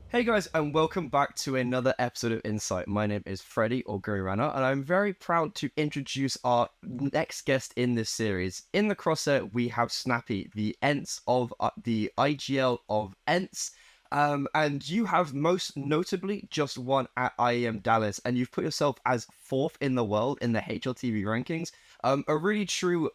Hey guys, and welcome back to another episode of Insight. My name is Freddie or Guru Rana, and I'm very proud to introduce our next guest in this series. In the Crosshair, we have Snappi, the Ence of the IGL of Ence. And you have most notably just won at IEM Dallas, and you've put yourself as fourth in the world in the HLTV rankings. A really true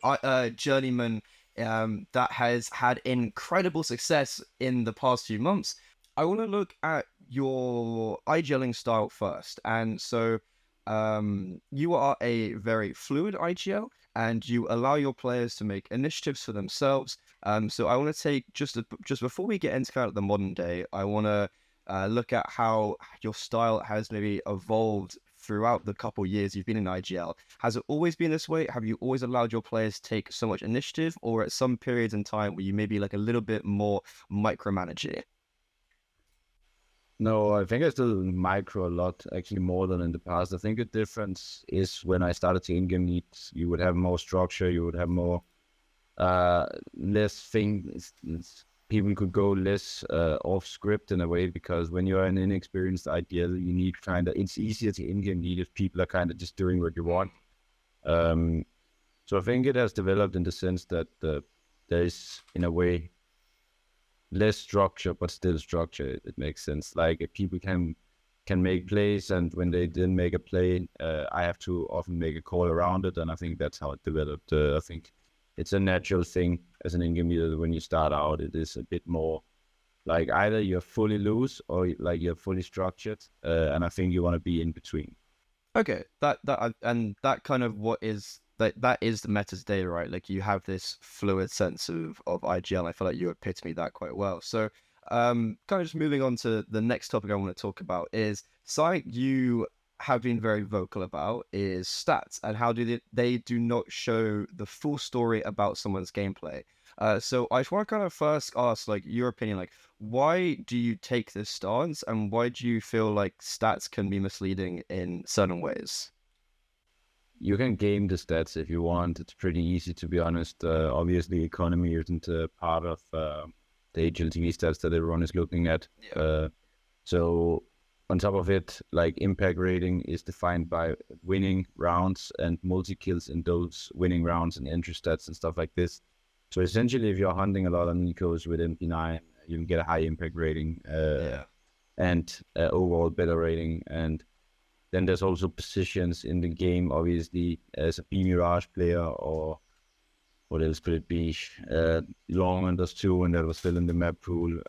journeyman that has had incredible success in the past few months. I want to look at your IGLing style first. And so you are a very fluid IGL and you allow your players to make initiatives for themselves. So I want to take just before we get into kind of the modern day, I want to look at how your style has maybe evolved throughout the couple years you've been in IGL. Has it always been this way? Have you always allowed your players to take so much initiative, or at some periods in time where you maybe like a little bit more micromanaging? No, I think I still micro a lot, actually more than in the past. I think the difference is when I started to in-game lead, you would have more structure, you would have more, less things. People could go less off script in a way, because when you're an inexperienced IDL, you need it's easier to in-game lead if people are kind of just doing what you want. So I think it has developed in the sense that there is, in a way, less structure, but still structure. It makes sense. Like if people can make plays, and when they didn't make a play, I have to often make a call around it, and I think that's how it developed. I think it's a natural thing as an in-game leader. When you start out, it is a bit more like either you're fully loose or like you're fully structured, and I think you want to be in between. Okay, and that kind of what is that is the meta today, right? Like you have this fluid sense of IGL. I feel like you epitome that quite well. So, kind of just moving on to the next topic I want to talk about is something you have been very vocal about is stats and how they do not show the full story about someone's gameplay. So I just want to kind of first ask, like, your opinion, like, why do you take this stance, and why do you feel like stats can be misleading in certain ways? You can game the stats if you want. It's pretty easy, to be honest. Obviously, economy isn't part of the HLTV stats that everyone is looking at. Yeah. So on top of it, like impact rating is defined by winning rounds and multi-kills in those winning rounds and entry stats and stuff like this. So essentially, if you're hunting a lot of Nicos with MP9, you can get a high impact rating Yeah. and overall better rating. And then there's also positions in the game, obviously, as a B Mirage player, or what else could it be? Long unders two, and that was still in the map pool.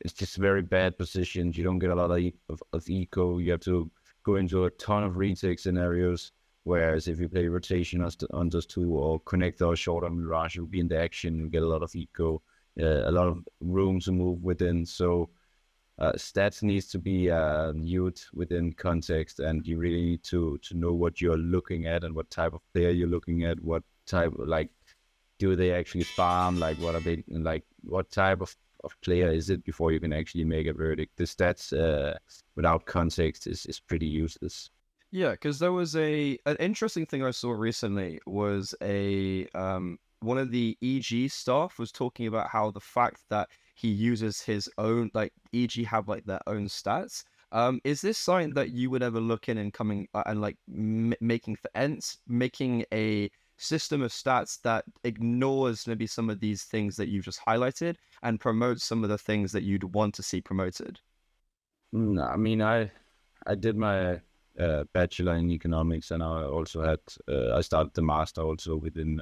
It's just very bad positions. You don't get a lot of eco. You have to go into a ton of retake scenarios. Whereas if you play rotation on those two or connect or short on Mirage, you'll be in the action. You get a lot of eco, a lot of room to move within. So stats needs to be viewed within context, and you really need to know what you're looking at and what type of player you're looking at. What type, like, do they actually farm? Like, what are they like? What type of player is it before you can actually make a verdict? The stats without context is pretty useless. Yeah, because there was an interesting thing I saw recently was a one of the EG staff was talking about how the fact that he uses his own, like, EG have like their own stats. Is this something that you would ever look in and coming and like making for Ents, making a system of stats that ignores maybe some of these things that you've just highlighted and promotes some of the things that you'd want to see promoted? I mean, I did my bachelor in economics, and I also had I started the master also within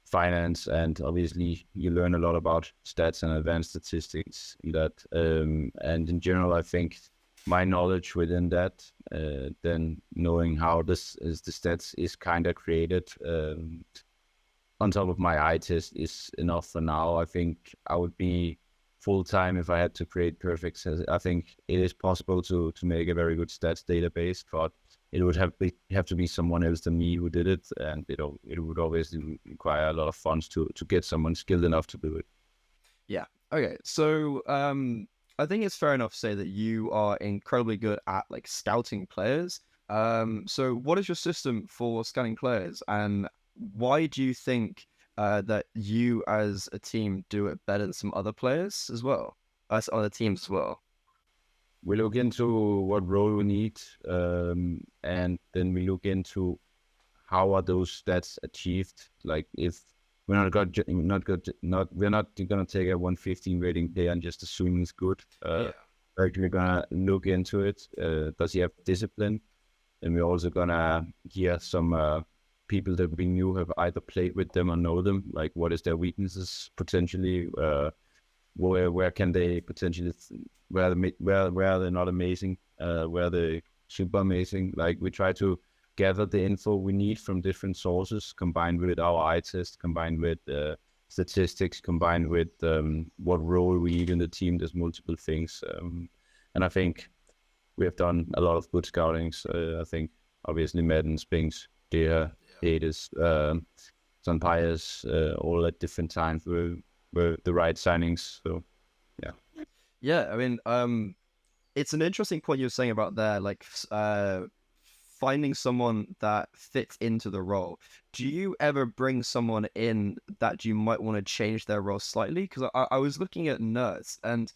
finance, and obviously you learn a lot about stats and advanced statistics in that. And in general, I think my knowledge within that, then knowing how this is the stats is kind of created on top of my eye test is enough for now. I think I would be full time if I had to create perfect stats. I think it is possible to make a very good stats database, but it would have to be someone else than me who did it, and it would obviously require a lot of funds to get someone skilled enough to do it. Yeah. Okay. So, I think it's fair enough to say that you are incredibly good at like scouting players. So what is your system for scouting players, and why do you think that you as a team do it better than some other players as well, as other teams as well? we look into what role we need, and then we look into how are those stats achieved. Like if we're we're not gonna take a 115 rating player and just assume he's good. We're actually gonna look into it. Does he have discipline? And we're also gonna hear some people that we knew have either played with them or know them. Like what is their weaknesses potentially? Where can they potentially where are they not amazing? Where are they super amazing? Like we try to gather the info we need from different sources, combined with our eye test, combined with statistics, combined with what role we need in the team. There's multiple things, and I think we have done a lot of good scoutings. I think obviously Maden, Spinks, Dycha, Hades, SunPayus, all at different times were the right signings. So Yeah, I mean, it's an interesting point you're saying about there, like finding someone that fits into the role. Do you ever bring someone in that you might want to change their role slightly? Because I was looking at Nertz, and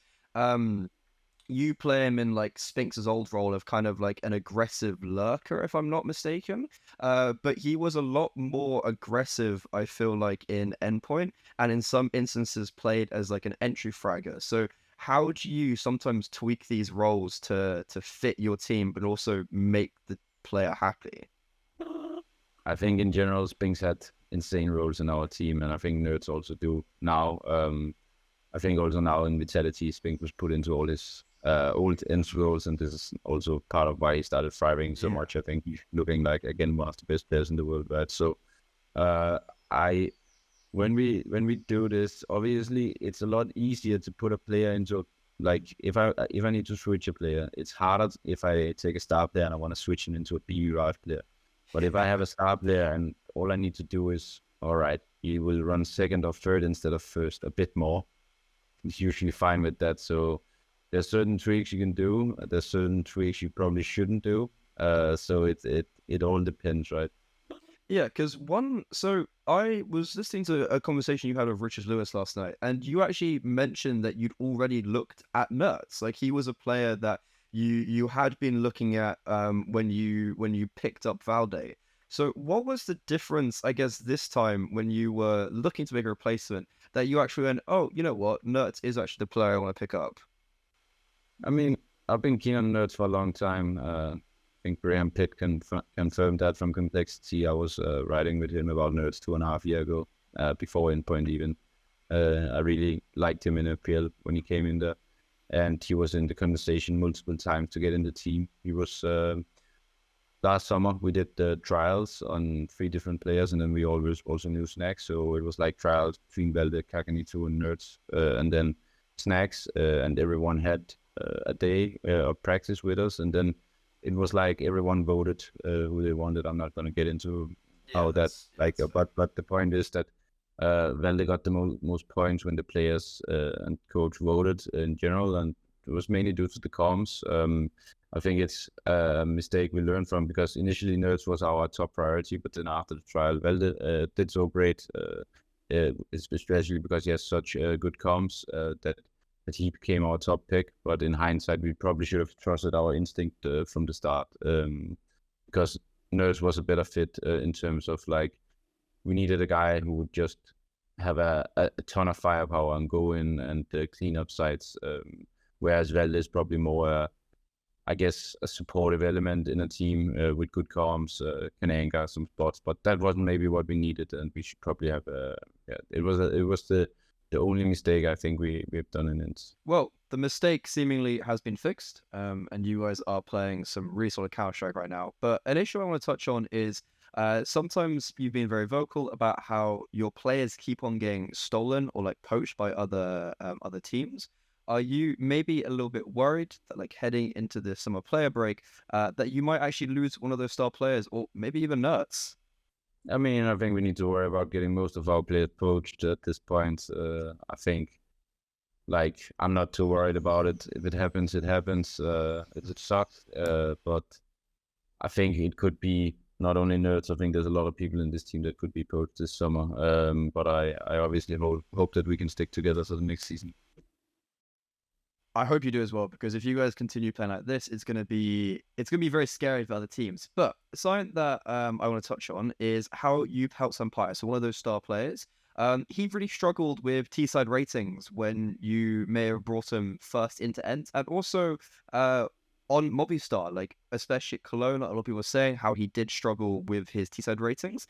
you play him in like Spinks's old role of kind of like an aggressive lurker, if I'm not mistaken. But he was a lot more aggressive, I feel like, in Endpoint, and in some instances played as like an entry fragger. So how do you sometimes tweak these roles to fit your team, but also make the player happy? I think in general Spinks had insane roles in our team, and I think Nerds also do now. I think also now in Vitality, Spink was put into all his old Ence roles, and this is also part of why he started thriving so much. I think he's looking like, again, one of the best players in the world, right? So when we do this, obviously it's a lot easier to put a player into, like if I need to switch a player, it's harder if I take a star player and I want to switch him into a BU player. But if I have a star player and all I need to do is, all right, he will run second or third instead of first a bit more, he's usually fine with that. So there's certain tweaks you can do. There's certain tweaks you probably shouldn't do. So it all depends, right? Yeah, because so I was listening to a conversation you had with Richard Lewis last night, and you actually mentioned that you'd already looked at Nertz. Like he was a player that you had been looking at when you picked up Valde. So what was the difference, I guess, this time when you were looking to make a replacement that you actually went, oh, you know what, Nertz is actually the player I want to pick up? I mean, I've been keen on Nertz for a long time. I think Graham Pitt confirmed that from Complexity. I was writing with him about Nertz 2.5 years ago, before Endpoint even. I really liked him in FPL when he came in there, and he was in the conversation multiple times to get in the team. He was last summer we did the trials on 3 different players, and then we always also knew Snacks, so it was like trials between Valde, Kakanito, and Nertz, and then Snacks, and everyone had a day of practice with us, and then it was like everyone voted who they wanted. I'm not going to get into how that's like, but the point is that Valde got the most points when the players and coach voted in general, and it was mainly due to the comms. I think it's a mistake we learned from, because initially Nertz was our top priority, but then after the trial, Valde did so great, especially because he has such good comms that he became our top pick. But in hindsight, we probably should have trusted our instinct from the start, because Nertz was a better fit in terms of, like, we needed a guy who would just have a ton of firepower and go in and clean up sites, whereas Valde is probably more, I guess, a supportive element in a team with good comms, can anchor some spots. But that wasn't maybe what we needed, and we should probably have it was the only mistake I think we've done in Ence. Well, the mistake seemingly has been fixed, and you guys are playing some really solid Counter-Strike right now. But an issue I want to touch on is sometimes you've been very vocal about how your players keep on getting stolen or like poached by other teams. Are you maybe a little bit worried that, like, heading into the summer player break, that you might actually lose one of those star players, or maybe even Nertz? I mean, I think we need to worry about getting most of our players poached at this point. I think, like, I'm not too worried about it. If it happens, it happens. It sucks. But I think it could be not only Nertz. I think there's a lot of people in this team that could be poached this summer. But I obviously hope that we can stick together for the next season. I hope you do as well, because if you guys continue playing like this, it's gonna be very scary for other teams. But something that I want to touch on is how you've helped SunPayus, so one of those star players. He really struggled with T-side ratings when you may have brought him first into Ence, and also on Movistar, like especially at Cologne, a lot of people were saying how he did struggle with his T-side ratings.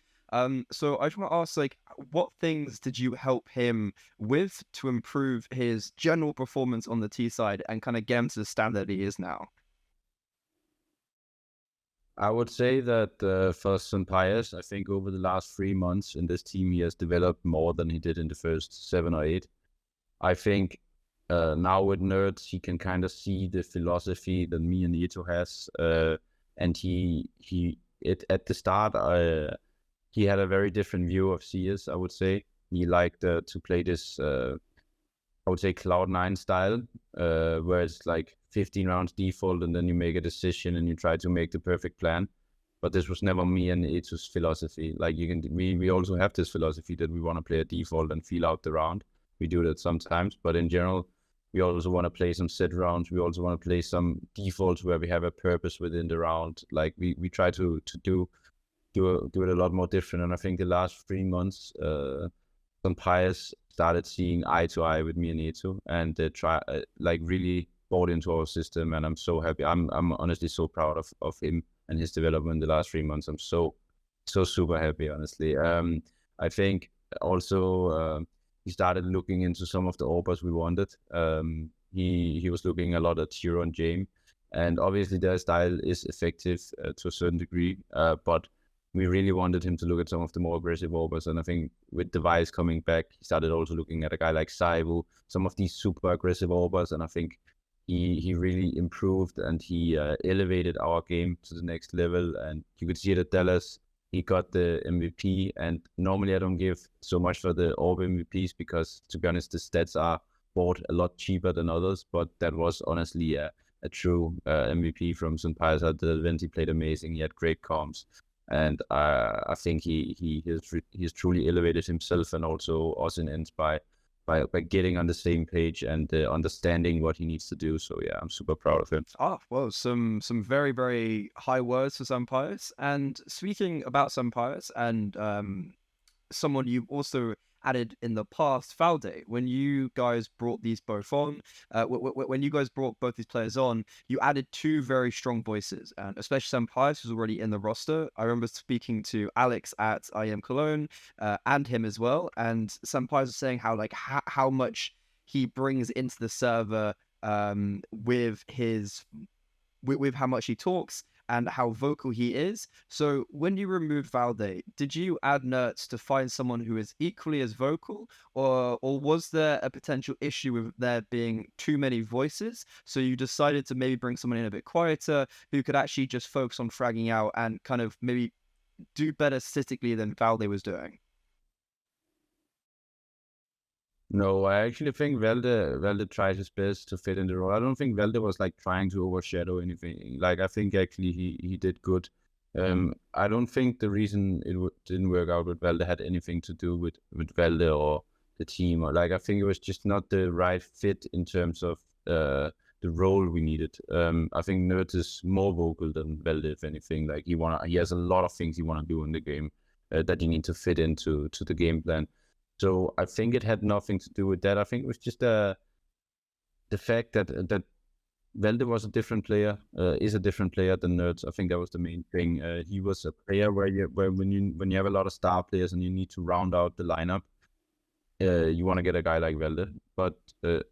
So I just want to ask, like, what things did you help him with to improve his general performance on the T side and kind of get him to the standard he is now? I would say that for SunPayus, I think over the last 3 months in this team, he has developed more than he did in the first 7 or 8. I think now with Nertz, he can kind of see the philosophy that me and Ito has, and at the start, he had a very different view of CS, I would say. He liked to play this, I would say, Cloud9 style, where it's like 15 rounds default and then you make a decision and you try to make the perfect plan. But this was never me and Ito's philosophy. Like we also have this philosophy that we want to play a default and feel out the round. We do that sometimes, but in general, we also want to play some set rounds. We also want to play some defaults where we have a purpose within the round. Like we try to do it a lot more different. And I think the last 3 months, SunPayus started seeing eye to eye with me and Ito, and like really bought into our system. And I'm so happy. I'm honestly so proud of him and his development the last 3 months. I'm so super happy, honestly. I think also he started looking into some of the Orbers we wanted. He was looking a lot at Hero and Jame, and obviously their style is effective to a certain degree, but we really wanted him to look at some of the more aggressive Orbers. And I think with Device coming back, he started also looking at a guy like Saibu, some of these super aggressive Orbers. And I think he really improved and he elevated our game to the next level. And you could see it at Dallas. He got the MVP. And normally I don't give so much for the Orb MVPs because, to be honest, the stats are bought a lot cheaper than others. But that was honestly a true MVP from SunPayus. At the event, he played amazing. He had great comms. And I think he's truly elevated himself and also us in Ence by getting on the same page and understanding what he needs to do. So yeah, I'm super proud of him. Ah, well, some very, very high words for SunPayus. And speaking about SunPayus and someone you've also added in the past, Valde, when you guys brought these both on, when you guys brought both these players on, you added two very strong voices, and especially SunPayus was already in the roster. I remember speaking to Alex at IEM Cologne and him as well, and SunPayus was saying how much he brings into the server with how much he talks and how vocal he is. So when you removed Valde, did you add Nertz to find someone who is equally as vocal, or was there a potential issue with there being too many voices? So you decided to maybe bring someone in a bit quieter who could actually just focus on fragging out and kind of maybe do better statistically than Valde was doing? No, I actually think Valde tried his best to fit in the role. I don't think Valde was like trying to overshadow anything. Like I think actually he did good. I don't think the reason it didn't work out with Valde had anything to do with Valde or the team. Or like I think it was just not the right fit in terms of the role we needed. I think Nertz is more vocal than Valde, if anything. Like he has a lot of things he wanna do in the game that you need to fit into the game plan. So I think it had nothing to do with that. I think it was just the fact that Valde was a different player, is a different player than Nertz. I think that was the main thing. He was a player where when you have a lot of star players and you need to round out the lineup, you want to get a guy like Valde. But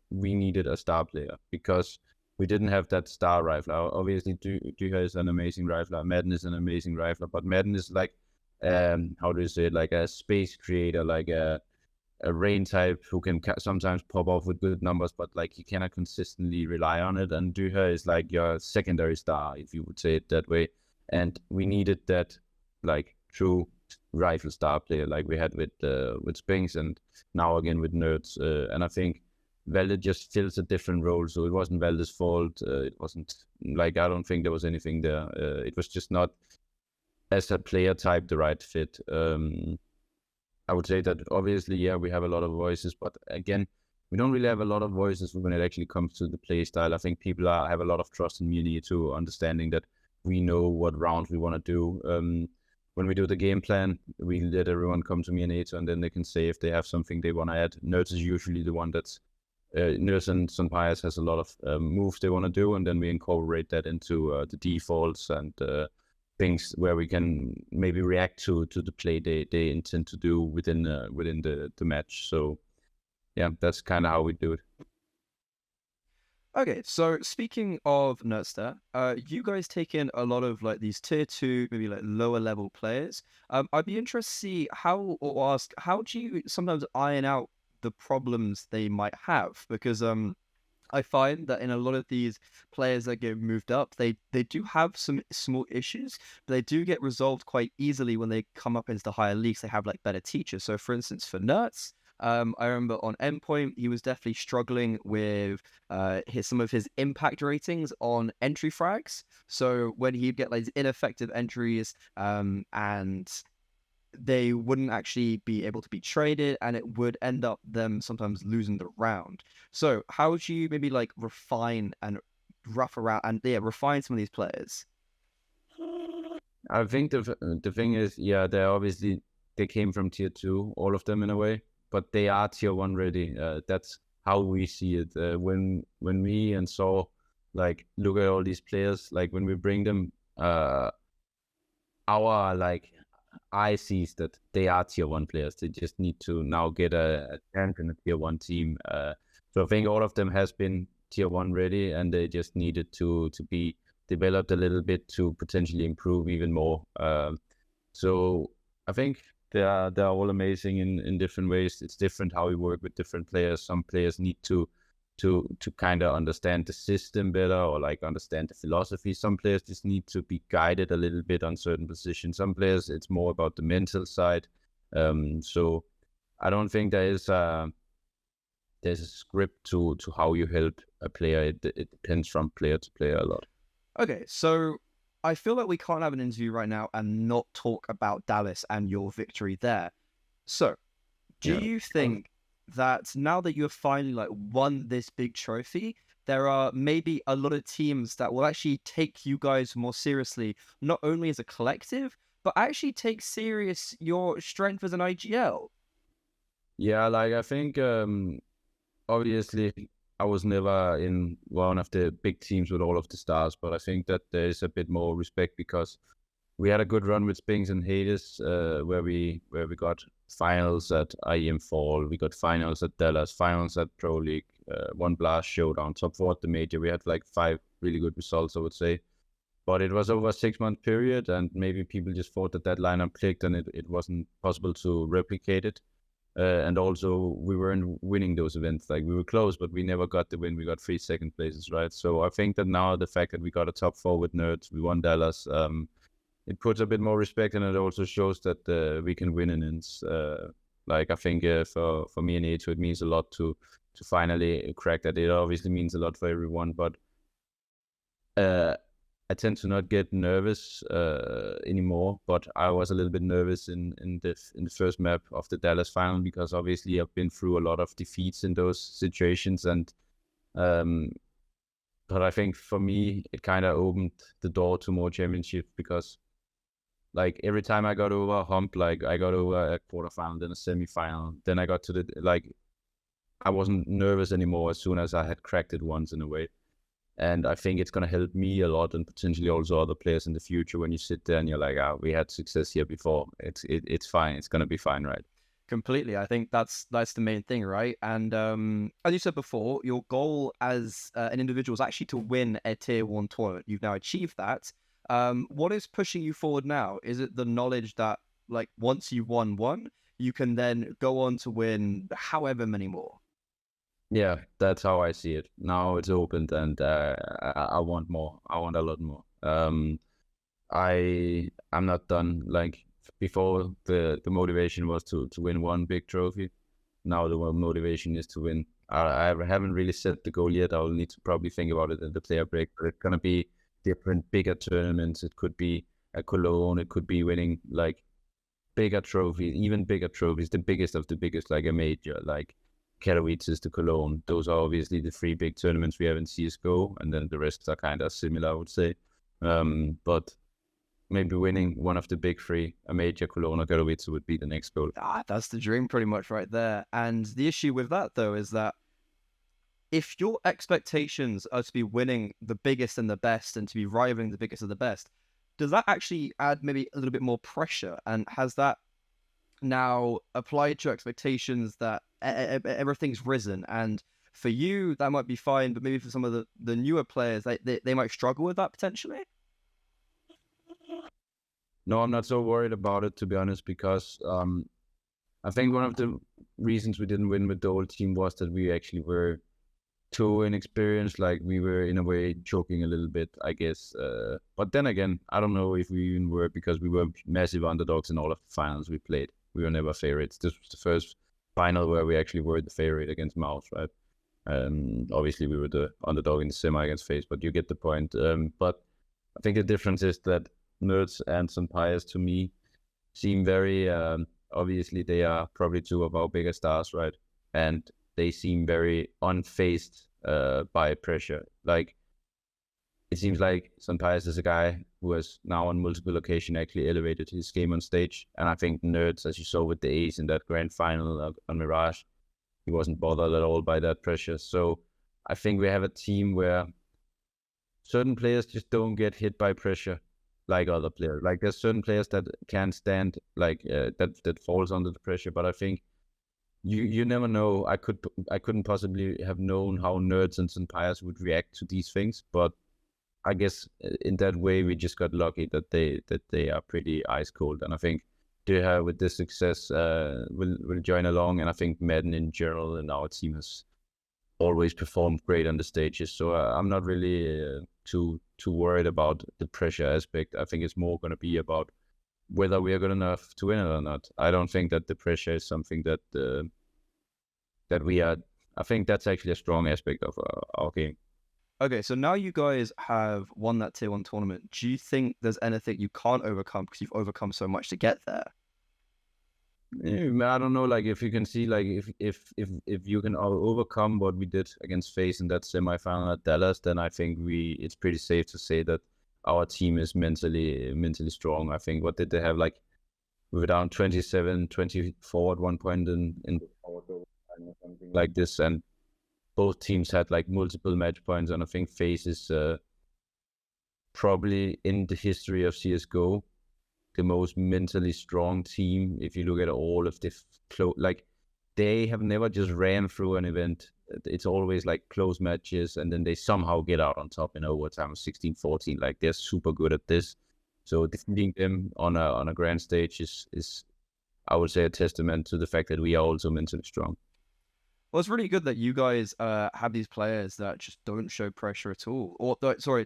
we needed a star player because we didn't have that star rifler. Obviously, Dycha is an amazing rifler. Maden is an amazing rifler, but Maden is like how do you say it? Like a space creator, like a rain type who can sometimes pop off with good numbers, but like you cannot consistently rely on it. And Dycha is like your secondary star, if you would say it that way. And we needed that like true rifle star player like we had with Spinks and now again with Nertz. And I think Valde just fills a different role, so it wasn't Valde's fault. It wasn't like, I don't think there was anything there. It was just not as a player type the right fit. I would say that obviously, yeah, we have a lot of voices, but again, we don't really have a lot of voices when it actually comes to the play style. I think people have a lot of trust in me to understanding that we know what rounds we want to do. When we do the game plan, we let everyone come to me and then they can say if they have something they want to add. Nertz is usually the one that's Nertz and SunPayus has a lot of moves they want to do, and then we incorporate that into the defaults and things where we can maybe react to the play they intend to do within the match. So yeah, that's kind of how we do it. Okay, so speaking of Nertz there, you guys take in a lot of like these tier 2, maybe like lower level players. I'd be interested to see how do you sometimes iron out the problems they might have? Because I find that in a lot of these players that get moved up, they do have some small issues, but they do get resolved quite easily when they come up into the higher leagues. They have like better teachers. So for instance, for Nertz, I remember on Endpoint, he was definitely struggling with some of his impact ratings on entry frags. So when he'd get like ineffective entries, and they wouldn't actually be able to be traded, and it would end up them sometimes losing the round. So how would you maybe like refine and refine some of these players? I think the thing is, yeah, they came from tier 2, all of them in a way, but they are tier 1 ready. That's how we see it. When we and Saw like look at all these players, like when we bring them, our like eye sees that they are tier 1 players. They just need to now get a chance in a tier 1 team. So I think all of them has been tier 1 ready, and they just needed to be developed a little bit to potentially improve even more. So I think they're all amazing in different ways. It's different how we work with different players. Some players need to kind of understand the system better, or like understand the philosophy. Some players just need to be guided a little bit on certain positions. Some players, it's more about the mental side. So I don't think there's a script to how you help a player. It depends from player to player a lot. Okay, so I feel like we can't have an interview right now and not talk about Dallas and your victory there. So do you think that now that you have finally like won this big trophy, there are maybe a lot of teams that will actually take you guys more seriously, not only as a collective, but actually take serious your strength as an IGL? Yeah, like I think obviously I was never in one of the big teams with all of the stars, but I think that there is a bit more respect because we had a good run with Spinks and Hades, where we got finals at IEM Fall, we got finals at Dallas, finals at Pro League, one blast showdown, top 4 at the major. We had like 5 really good results, I would say. But it was over a 6-month period, and maybe people just thought that lineup clicked and it wasn't possible to replicate it. And also we weren't winning those events. Like we were close, but we never got the win. We got 3 second places, right? So I think that now the fact that we got a top 4 with Nertz, we won Dallas, it puts a bit more respect, and it also shows that we can win in Ence. Like I think for me and A2, it means a lot to finally crack that. It obviously means a lot for everyone, but I tend to not get nervous anymore. But I was a little bit nervous in the first map of the Dallas final, because obviously I've been through a lot of defeats in those situations, and but I think for me it kind of opened the door to more championships, because like every time I got over a hump, like I got over a quarterfinal, then a semi-final, then I got to the, like, I wasn't nervous anymore as soon as I had cracked it once in a way. And I think it's going to help me a lot, and potentially also other players in the future, when you sit there and you're like, we had success here before. It's fine. It's going to be fine, right? Completely. I think that's the main thing, right? And as you said before, your goal as an individual is actually to win a tier 1 tournament. You've now achieved that. What is pushing you forward now? Is it the knowledge that, like, once you won one, you can then go on to win however many more? Yeah, that's how I see it. Now it's opened, and I want more. I want a lot more. I'm not done. Like before, the motivation was to win one big trophy. Now the motivation is to win. I haven't really set the goal yet. I'll need to probably think about it in the player break. But it's gonna be different, bigger tournaments. It could be a Cologne. It could be winning like bigger trophies, even bigger trophies, the biggest of the biggest, like a major, like Katowice to Cologne. Those are obviously the 3 big tournaments we have in CSGO, and then the rest are kind of similar, I would say. But maybe winning one of the big 3, a major Cologne or Katowice, would be the next goal. That's the dream pretty much right there. And the issue with that, though, is that if your expectations are to be winning the biggest and the best and to be rivaling the biggest and the best, does that actually add maybe a little bit more pressure? And has that now applied to expectations that everything's risen? And for you, that might be fine, but maybe for some of the newer players, they might struggle with that potentially? No, I'm not so worried about it, to be honest, because I think one of the reasons we didn't win with the whole team was that we actually were too inexperienced. Like, we were in a way choking a little bit, I guess. But then again, I don't know if we even were, because we were massive underdogs in all of the finals we played. We were never favorites. This was the first final where we actually were the favorite against Mouse, right? Obviously we were the underdog in the semi against FaZe, but you get the point. But I think the difference is that Nertz and SunPayus, to me, seem very obviously they are probably 2 of our bigger stars, right? And they seem very unfazed by pressure. Like, it seems like SunPayus is a guy who has now on multiple occasions actually elevated his game on stage. And I think Nertz, as you saw with the Ace in that grand final on Mirage, he wasn't bothered at all by that pressure. So I think we have a team where certain players just don't get hit by pressure like other players. Like, there's certain players that can't stand, like, that falls under the pressure. But I think you never know. I couldn't possibly have known how Nertz and SunPayus would react to these things, but I guess in that way we just got lucky that they are pretty ice cold. And I think Dycha with this success will join along, and I think Maden in general and our team has always performed great on the stages. So I'm not really too worried about the pressure aspect. I think it's more going to be about whether we are good enough to win it or not. I don't think that the pressure is something that we are. I think that's actually a strong aspect of our game. Okay, so now you guys have won that Tier 1 tournament. Do you think there's anything you can't overcome because you've overcome so much to get there? I don't know, like, if you can see, like, if you can overcome what we did against FaZe in that semi-final at Dallas, then I think it's pretty safe to say that our team is mentally strong. I think, what did they have, like, we were down 27-24 at one point in the power or something like this, and both teams had like multiple match points, and I think FaZe is probably in the history of CSGO the most mentally strong team. If you look at all of the like, they have never just ran through an event. It's always like close matches, and then they somehow get out on top in overtime, 16-14. Like, they're super good at this. So defeating them on a grand stage is I would say a testament to the fact that we are also mentally strong. Well, it's really good that you guys have these players that just don't show pressure at all, or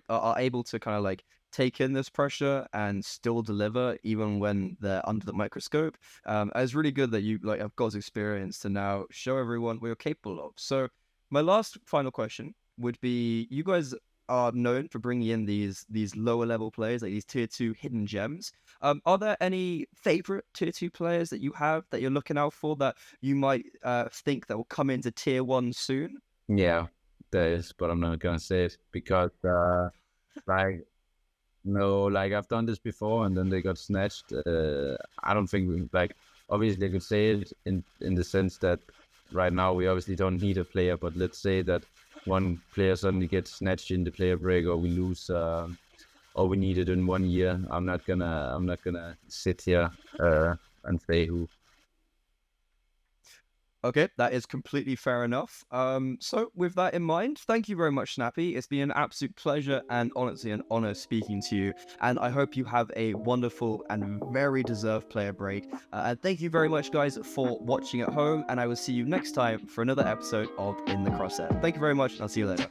are able to kind of like take in this pressure and still deliver even when they're under the microscope. It's really good that you like have got experience to now show everyone what you're capable of. So my last final question would be: you guys are known for bringing in these lower level players, like these tier 2 hidden gems. Are there any favorite tier 2 players that you have that you're looking out for that you might think that will come into tier 1 soon? Yeah, there is, but I'm not gonna say it because like, no, like, I've done this before and then they got snatched. I don't think like, obviously I could say it in the sense that right now we obviously don't need a player, but let's say that one player suddenly gets snatched in the player break, or we lose, or we need it in 1 year. I'm not gonna sit here and say who. Okay, that is completely fair enough. So with that in mind, thank you very much, Snappi. It's been an absolute pleasure and honestly an honor speaking to you. And I hope you have a wonderful and very deserved player break. And thank you very much, guys, for watching at home. And I will see you next time for another episode of In the Crosshair. Thank you very much, and I'll see you later.